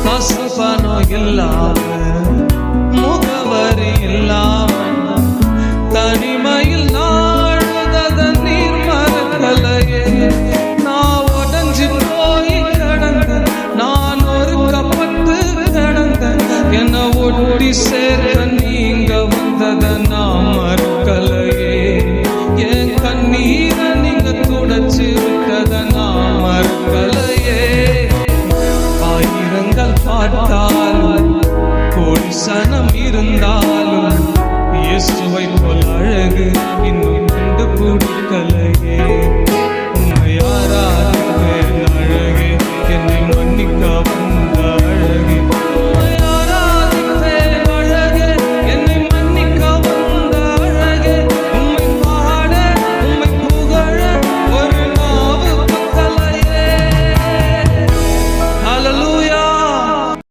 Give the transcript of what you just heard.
பசுபனோ இல்லாம முகவரி இல்லாம தனிமையில் நாழுதத நீர் மறக்கலையே. நான் உடஞ்சி போய் கிடந்த, நான் ஒருக்கப்பட்டு கிடந்த, என்னை ஒட்டி சேர்க்க நீங்க வந்தத நான் மறுக்கலையே. என் கண்ணீரை நீங்க துடைச்சி விட்டத நான் மறுக்கலையே. ஆயிரங்கள் பார்த்தால் கோடி சனம் இருந்த